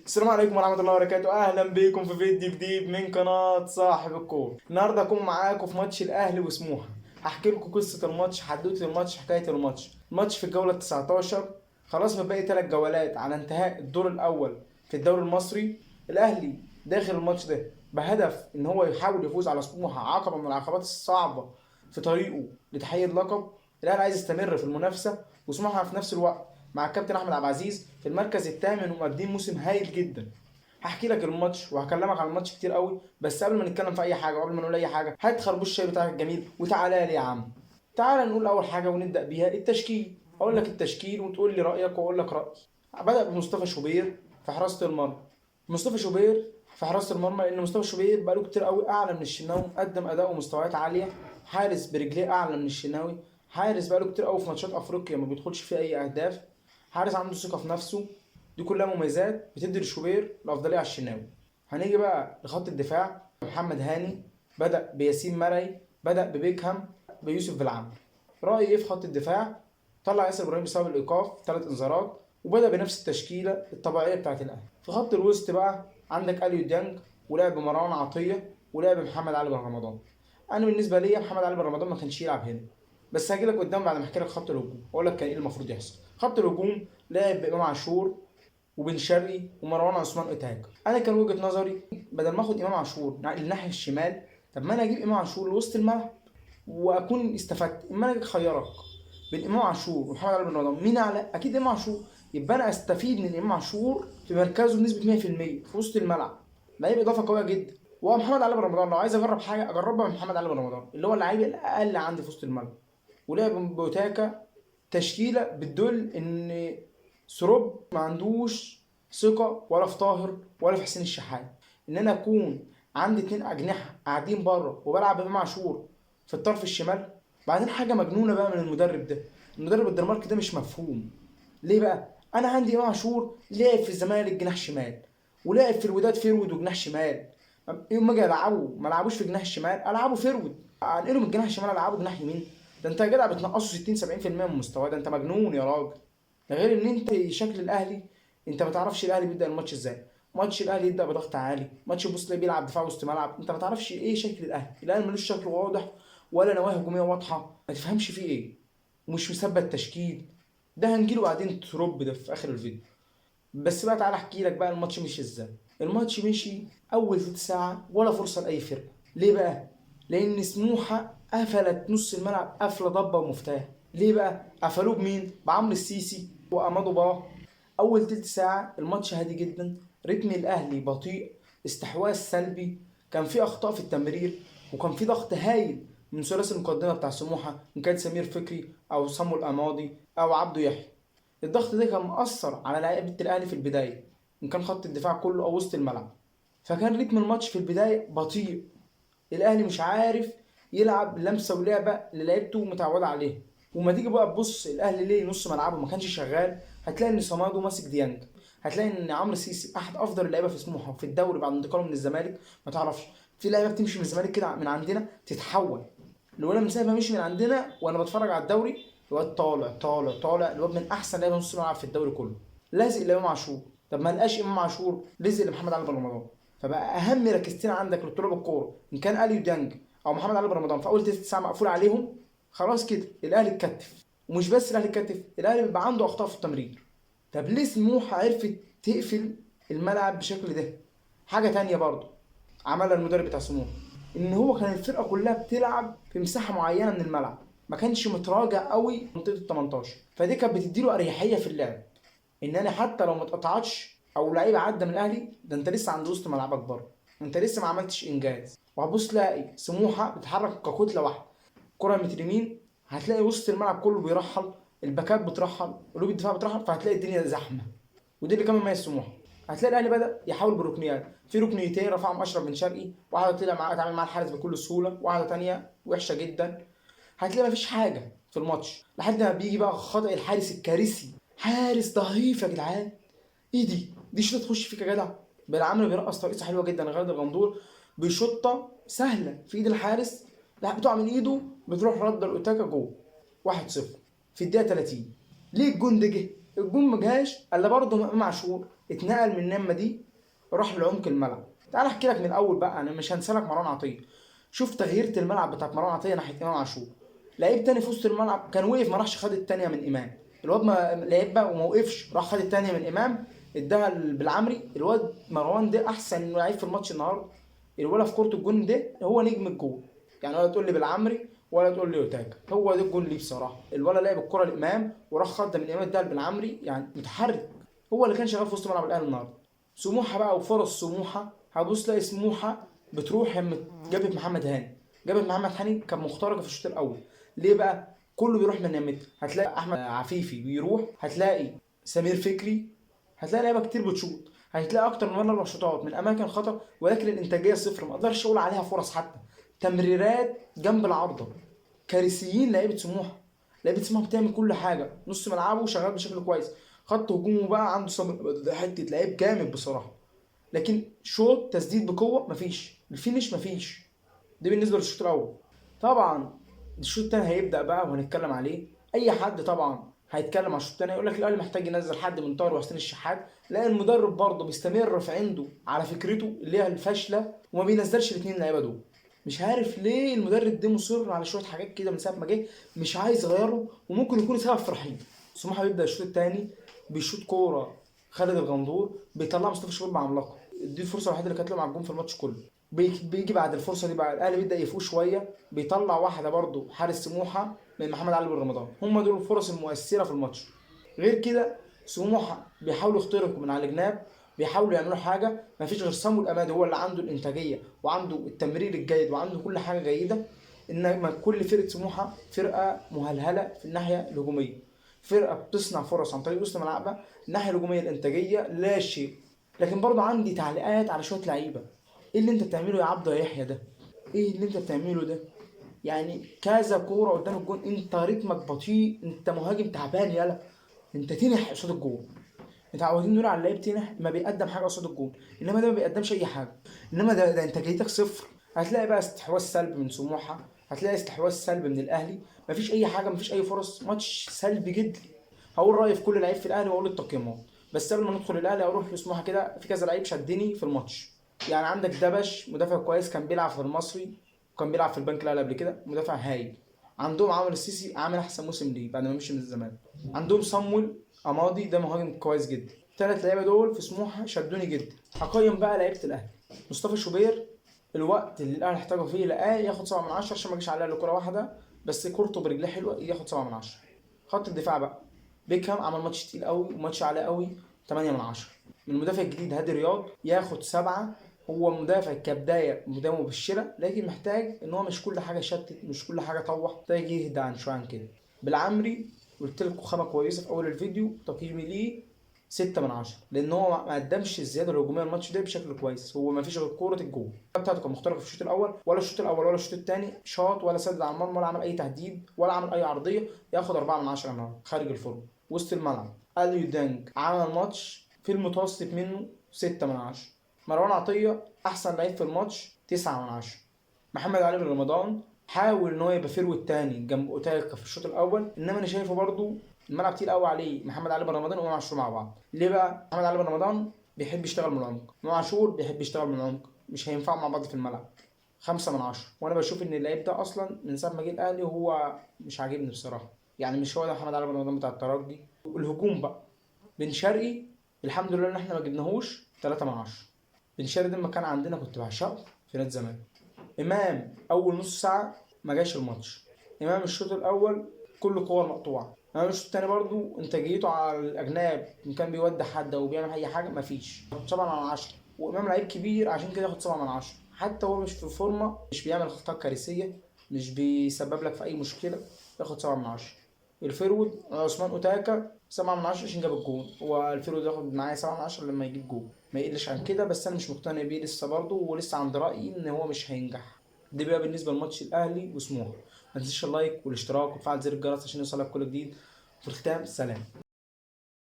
السلام عليكم ورحمة الله وبركاته، أهلا بيكم في فيديو جديد من قناة صاحب الكورة. النهاردة هكون معاكم في ماتش الأهلي وسموحة. هحكي لكم قصة الماتش، حدوتة الماتش، حكاية الماتش في الجولة 19. خلاص متبقي 3 جولات على انتهاء الدور الأول في الدوري المصري. الأهلي داخل الماتش ده بهدف إن هو يحاول يفوز على سموحة، عقبة من العقبات الصعبة في طريقه لتحقيق اللقب. الأهلي عايز يستمر في المنافسة، وسموحة في نفس الوقت مع الكابتن احمد عبد العزيز في المركز الثامن ومقدمين موسم هايل جدا. هحكي لك الماتش وهكلمك عن الماتش كتير قوي، بس قبل ما نتكلم في اي حاجه وقبل ما نقول اي حاجه، هات خربوش الشاي بتاعك الجميل وتعالى لي يا عم. تعالى نقول اول حاجه ونبدا بيها التشكيل. اقول لك التشكيل وتقول لي رايك واقول لك رايي. بدا بمصطفى شوبير في حراسه المرمى. مصطفى شوبير في حراسه المرمى لان مصطفى شوبير بقاله كتير قوي اعلى من الشناوي، مقدم اداء ومستويات عاليه. حارس برجليه اعلى من الشناوي، حارس بقاله كتير قوي في ماتشات افريقيا ما بيدخلش فيه اي اهداف، حارس عنده ثقه في نفسه. دي كلها مميزات بتدي لشوبير الافضليه على الشناوي. هنيجي بقى لخط الدفاع. محمد هاني بدأ بياسين مرعي، بدأ ببيكهام، بيوسف بالعمر. رأيي ايه في خط الدفاع؟ طلع ياسر ابراهيم بسبب الايقاف 3 انذارات، وبدأ بنفس التشكيله الطبيعيه بتاعت الاهلي. في خط الوسط بقى عندك اليو ديانج، ولعب مروان عطيه، ولعب محمد علي بن رمضان. انا بالنسبه لي محمد علي بن رمضان ما كانش يلعب هنا، بس هاجي لك قدام بعد ما احكي لك خط الهجوم واقول لك كان ايه المفروض يحصل. خط الهجوم لعب بامام عاشور وبن شرقي ومروان عثمان اوتاج. انا كان وجهه نظري بدل ما اخد امام عاشور الناحيه الشمال، طب ما انا اجيب امام عاشور لوسط الملعب واكون استفدت. اما انا اجي اخيرك بين امام عاشور ومحمد علي بن رمضان، مين اعلى؟ اكيد امام عاشور. يبقى انا استفيد من امام عاشور في مركزه بنسبه 100% في وسط الملعب، لعيب اضافه قويه جدا. ومحمد علي بن رمضان لو عايز اجرب حاجه اجربها من محمد علي بن رمضان، اللي هو اللعيب الاقل عندي في وسط الملعب. ولعب بوتاكا، تشكيله بتدل ان سروب ما عندوش ثقه ولا في طاهر ولا في حسين الشحات. ان انا اكون عندي 2 اجنحه قاعدين بره وبلعب امام عاشور في الطرف الشمال. بعدين حاجه مجنونه بقى من المدرب ده، المدرب الدنماركي ده مش مفهوم. ليه بقى؟ انا عندي امام عاشور لعب في الزمالك جناح شمال، ولعب في الوداد فيرود وجناح شمال. يوم ما اجي العبه ما العبوش في جناح الشمال، العبه فيرود، انقله من الجناح الشمال العبه جناح يمين. ده انت يا جدع بتنقصه 60 70% من مستواه، ده انت مجنون يا راجل. ده غير ان انت شكل الاهلي، انت ما تعرفش الاهلي بيبدا الماتش ازاي. ماتش الاهلي يبدا بضغط عالي، ماتش بص تلاقيه بيلعب دفاع وسط ملعب، انت ما تعرفش ايه شكل الاهلي ملوش شكل واضح ولا نوايا هجوميه واضحه، ما تفهمش فيه ايه، مش مثبت تشكيل. ده هنجيله بعدين تروب ده في اخر الفيديو. بس بقى تعالى احكي لك بقى الماتش مشي ازاي. الماتش مشي اول ثلث ساعه ولا فرصه لاي فرقه. ليه بقى؟ لان سموحه قفلت نص الملعب قفله ضبه ومفتاح. ليه بقى قفلوه؟ بمين؟ بعمرو السيسي وامادو با. اول تلت ساعه الماتش هادي جدا، رتم الاهلي بطيء، استحواذ سلبي، كان في اخطاء في التمرير، وكان في ضغط هايل من ثلاثي المقدمه بتاع سموحه، ان كان سمير فكري او صامويل اماضي او عبده يحيى. الضغط ده كان مأثر على لعيبه الاهلي في البدايه، ان كان خط الدفاع كله او وسط الملعب. فكان رتم الماتش في البدايه بطيء، الاهلي مش عارف يلعب لمسه ولعبه اللي لعيبته متعوده عليها. وما تيجي بقى تبص الاهلي ليه نص ملعبه ما كانش شغال، هتلاقي ان صمادو ماسك ديانج، هتلاقي ان عمرو سيسي احد افضل اللعيبه في سموحه في الدوري بعد انتقاله من الزمالك. ما تعرفش في لعيبه بتمشي من الزمالك كده من عندنا تتحول. الولد من ساعه ما مشي من عندنا وانا بتفرج على الدوري، الواد طالع طالع طالع، الواد من احسن لعيبه نص ملعب في الدوري كله. لازق لامام عاشور، طب ما لقاش امام عاشور لزق لمحمد علي بن رمضان. فبقى اهم ركزتين عندك لطلاب الكوره ان كان اليو ديانج او محمد علي بن رمضان في اول تلت ساعه مقفول عليهم. خلاص كده الاهلي اتكتف. ومش بس الاهلي اتكتف، الاهلي بيبقى عنده اخطاء في التمرير. طب ليه سموحه عرفت تقفل الملعب بالشكل ده؟ حاجه تانية برضه عملها المدرب بتاع سموحه، ان هو كان الفرقه كلها بتلعب في مساحه معينه من الملعب، ما كانش متراجع قوي منطقه ال 18، فدي كانت بتديله اريحيه في اللعب. ان انا حتى لو ما اتقطعتش او لعيب عدى من الاهلي، ده انت لسه عند وسط ملعبك بره، انت لسه ما عملتش انجاز. وهتبص تلاقي سموحه بتتحرك ككتله واحده، كره متر يمين هتلاقي وسط الملعب كله بيرحل، الباكات بترحل، قلوب الدفاع بترحل، فهتلاقي الدنيا زحمه. ودي اللي كان مميز سموحه. هتلاقي الاهلي بدا يحاول بالركنيات، في ركنيتين رفعهم اشرف بن شرقي، واحده طلع معاه اتعامل مع الحارس بكل سهوله، واحده تانية وحشه جدا. هتلاقي مفيش حاجه في الماتش لحد ما بيجي بقى خطأ الحارس الكارثي. حارس ضعيف يا جدعان، ايه دي شوطه تخش فيك يا جدع. بالعمل بيرقص ترقيصه حلوه جدا غير الغندور، بيشوطه سهله في ايد الحارس، لا بتقع من ايده بتروح رد الاوتاكا جوه. 1-0 في الدقيقه 30. ليه الجون ده جه؟ الجون ما جاش الا برضه امام عاشور اتنقل من النمه دي، راح لعمق الملعب. تعال احكي لك من الاول بقى، انا مش هنسالك مروان عطيه. شوف تغيير الملعب بتاعت مروان عطيه ناحيه امام عاشور. لعيب تاني في وسط الملعب كان وقف ما راحش خد التانيه من امام. الواد ما لعب بقى وما وقفش، راح خد التانيه من امام اداها بالعمري. الواد مروان ده احسن لعيب في الماتش النهارده. الولا في كوره الجون ده هو نجم الجون. يعني ولا تقول لي بالعمري ولا تقول لي اوتاكا، هو ده الجون ليه بصراحه. الولا لعب الكره لامام وراح خد من امام اداها بالعمري، يعني متحرك. هو اللي كان شغال في وسط ملعب الاهلي النهارده. سموحه بقى وفرص سموحه، هبص تلاقي سموحه بتروح جابت محمد هاني. جابت محمد هاني كان مخترقه في الشوط الاول. ليه بقى؟ كله بيروح من يمتها. هتلاقي احمد عفيفي بيروح، هتلاقي سمير فكري، هتلاقي لعيبه كتير بتشوط، هتلاقي اكتر من 4 شوطات من اماكن خطر، ولكن الانتاجيه صفر. ما اقدرش اقول عليها فرص حتى. تمريرات جنب العارضه. كارثيين لعيبه سموحه. لعيبه سموحه بتعمل كل حاجه، نص ملعبه شغال بشكل كويس، خط هجومه بقى عنده حته لعيب جامد بصراحه. لكن شوط تسديد بقوه مفيش، الفينش مفيش. دي بالنسبه للشوط الاول. طبعا الشوط الثاني هيبدا بقى وهنتكلم عليه. اي حد طبعا هيتكلم على الشوط الثاني يقول لك الاهلي محتاج ينزل حد من طاهر وحسين الشحات. لا، المدرب برضه بيستمر في عنده على فكرته اللي هي الفاشله وما بينزلش الاثنين لعيبه دول. مش عارف ليه المدرب ده مصر على شويه حاجات كده من ساعه ما جه، مش عايز يغيره، وممكن يكون سبب في رحيله. سموحه بيبدا الشوط الثاني بيشوط كوره خالد الغندور بيطلع مصطفى شوبير بعملاقه. دي الفرصه الوحيده اللي كانت له مع الجون في الماتش كله. بيجي بعد الفرصه دي بقى الاهلي بيبدا يفوق شويه، بيطلع واحده برده حارس سموحه من محمد علي بن رمضان. هم دول الفرص المؤثره في الماتش. غير كده سموحه بيحاولوا يخترقوا من على الجناب، بيحاولوا يعملوا حاجه. مفيش غير صامويل امادي هو اللي عنده الانتاجيه وعنده التمرير الجيد وعنده كل حاجه جيده. ان كل فرقه سموحه فرقه مهلهله في الناحيه الهجوميه، فرقه بتصنع فرص عن طريق وسط ملعبها. الناحيه الهجوميه الانتاجيه لا شيء. لكن برضه عندي تعليقات على شويه لعيبه. ايه اللي انت بتعمله يا عبده يا يحيى ده؟ ايه اللي انت بتعمله ده؟ يعني كذا كوره قدام الجون، انت رتمك بطيء، انت مهاجم تعبان يالا. انت تنح قصاد الجون. متعودين نقول على اللعيب تنح ما بيقدم حاجه قصاد الجون، انما ده ما بيقدمش اي حاجه. انما ده انتاجيتك صفر. هتلاقي بقى استحواذ سلبي من سموحه، هتلاقي استحواذ سلبي من الاهلي. مفيش اي حاجه، مفيش اي فرص، ماتش سلبي جدا. هقول رايي في كل لعيب في الاهلي واقول التقييمات. بس قبل ما ندخل الاهلي اروح لسموحه كده، في كذا لعيب شدني في الماتش. يعني عندك دبش مدافع كويس، كان بيلعب في المصري وكان بيلعب في البنك الاهلي قبل كده، مدافع هايل. عندهم عمرو السيسي عامل احسن موسم ليه بعد ما مشي من الزمالك. عندهم صمويل اماضي ده مهاجم كويس جدا. الثلاث لعيبه دول في سموحه شدوني جدا. هقيم بقى لعيبه الاهلي. مصطفى شوبير، الوقت اللي الاهلي احتاجه فيه لقاه ياخد 7 من 10 عشان ما جاش عليها الا كوره واحده، بس كورته برجليه حلوه ياخد 7 من 10. خط الدفاع بقى، بيكهام عمل ماتش تقيل قوي وماتش عالي قوي، 8 من 10. من المدافع الجديد هادي رياض ياخد 7. هو مدافع كبدايه بدايه مبشره، لكن محتاج ان هو مش كل حاجه شتت، مش كل حاجه طوح، محتاج يهدى عن شويه عن كده. بالعمري قلت لكم خامه كويسه في اول الفيديو، تقييمي ليه 6 من 10، لان هو ما قدمش الزياده الهجوميه الماتش ده بشكل كويس. هو ما فيش غير كوره الجول بتاعته كانت مخترقه في الشوط الاول، ولا الشوط الاول ولا الشوط الثاني شاط ولا سدد على المرمى ولا عمل اي تهديد ولا عمل اي عرضيه. ياخد 4 من 10 النهارده خارج الفورم. وسط الملعب اليو دانج عمل ماتش في المتوسط منه 6 من 10. مروان عطيه احسن لعيب في الماتش 9 من 10. محمد علي بن رمضان حاول ان هو يبقى فيرو الثاني جنب اوتاكا في الشوط الاول، انما انا شايفه برضو الملعب تقيل قوي عليه. محمد علي بن رمضان وامام عاشور مع بعض. ليه بقى؟ محمد علي بن رمضان بيحب يشتغل من العمق، امام عاشور بيحب يشتغل من العمق، مش هينفعوا مع بعض في الملعب. 5 من 10. وانا بشوف ان اللعيب ده اصلا من ساعه ما جه الاهلي وهو مش عاجبني بصراحه. يعني مش هو ده محمد علي بن رمضان بتاع الترجي. الهجوم بقى، بن شرقي الحمد لله ان احنا ما جبناهوش، 3 من 10. بن شرقي ده لما كان عندنا كنت بعشقه في نادي الزمالك. امام اول نص ساعه ما جاش الماتش. امام الشوط الاول كل كور مقطوعه. امام الشوط الثاني برضو انتاجيته على الاجناب ان كان بيودي حد او بيعمل اي حاجه مفيش. 7 من 10. وامام لعيب كبير عشان كده ياخد 7 من 10. حتى هو مش في فورمه، مش بيعمل خطات كارثيه، مش بيسبب لك في اي مشكله، ياخد 7 من 10. الفيرود عثمان اوتاكا 7 من 10 عشان جاب الجون. هو الفيرود ياخد معايا 7 من 10 لما يجيب جون، ما يقلش عن كده، بس انا مش مقتنع بيه لسه برضه، ولسه عند رايي ان هو مش هينجح. دي بقى بالنسبه لماتش الاهلي وسموحه. ما تنساش اللايك والاشتراك وتفعل زر الجرس عشان يوصلك كل جديد. في الختام سلام.